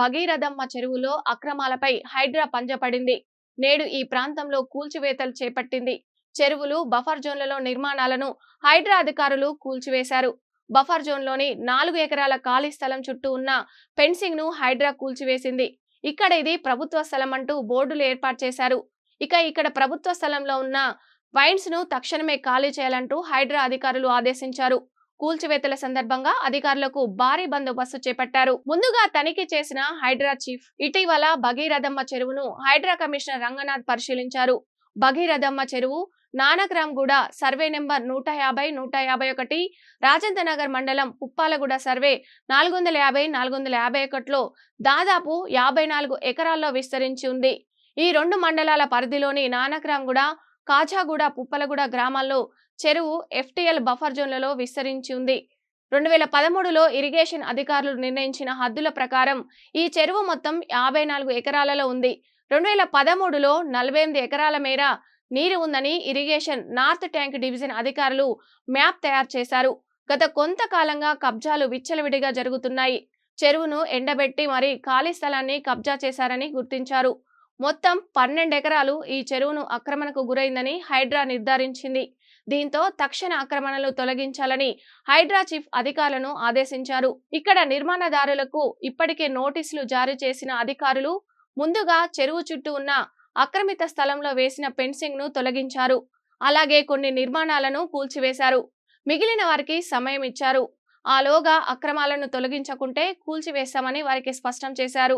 భగీరథమ్మ చెరువులో అక్రమాలపై హైడ్రా పంజపడింది. నేడు ఈ ప్రాంతంలో కూల్చివేతలు చేపట్టింది. చెరువులు, బఫర్ జోన్లలో నిర్మాణాలను హైడ్రా అధికారులు కూల్చివేశారు. బఫర్ జోన్లోని 4 ఎకరాల ఖాళీ స్థలం చుట్టూ ఉన్న ఫెన్సింగ్ ను హైడ్రా కూల్చివేసింది. ఇక్కడ ఇది ప్రభుత్వ స్థలం అంటూ బోర్డులు ఏర్పాటు చేశారు. ఇక్కడ ప్రభుత్వ స్థలంలో ఉన్న వైన్స్ ను తక్షణమే ఖాళీ చేయాలంటూ హైడ్రా అధికారులు ఆదేశించారు. కూల్చివేతల సందర్భంగా అధికారులకు భారీ బందోబస్తు చేపట్టారు. ముందుగా తనిఖీ చేసిన హైడ్రా చీఫ్ ఇటీవల భగీరథమ్మ చెరువును హైడ్రా కమిషనర్ రంగనాథ్ పరిశీలించారు. భగీరథమ్మ చెరువు నానక్రామ్గూడ సర్వే నెంబర్ 150, 151, రాజేంద్రనగర్ మండలం పుప్పాలగూడ సర్వే 450, 451లో దాదాపు 54 ఎకరాల్లో విస్తరించి ఉంది. ఈ 2 మండలాల పరిధిలోని నానక్రామ్గూడ, కాజాగూడ, పుప్పలగూడ గ్రామాల్లో చెరువు FTL బఫర్ జోన్లలో విస్తరించి ఉంది. 2013లో ఇరిగేషన్ అధికారులు నిర్ణయించిన హద్దుల ప్రకారం ఈ చెరువు మొత్తం 54 ఎకరాలలో ఉంది. 2013లో 48 ఎకరాల మేర నీరు ఉందని ఇరిగేషన్ నార్త్ ట్యాంక్ డివిజన్ అధికారులు మ్యాప్ తయారు చేశారు. గత కొంతకాలంగా కబ్జాలు విచ్చలవిడిగా జరుగుతున్నాయి. చెరువును ఎండబెట్టి మరీ ఖాళీ స్థలాన్ని కబ్జా చేశారని గుర్తించారు. మొత్తం 12 ఎకరాలు ఈ చెరువును ఆక్రమణకు గురైందని హైడ్రా నిర్ధారించింది. దీంతో తక్షణ ఆక్రమణలు తొలగించాలని హైడ్రా చీఫ్ అధికారులను ఆదేశించారు. ఇక్కడ నిర్మాణదారులకు ఇప్పటికే నోటీసులు జారీ చేసిన అధికారులు ముందుగా చెరువు చుట్టూ ఉన్న ఆక్రమిత స్థలంలో వేసిన ఫెన్సింగ్ ను తొలగించారు. అలాగే కొన్ని నిర్మాణాలను కూల్చివేశారు. మిగిలిన వారికి సమయం ఇచ్చారు. ఆలోగా అక్రమాలను తొలగించకుంటే కూల్చివేస్తామని వారికి స్పష్టం చేశారు.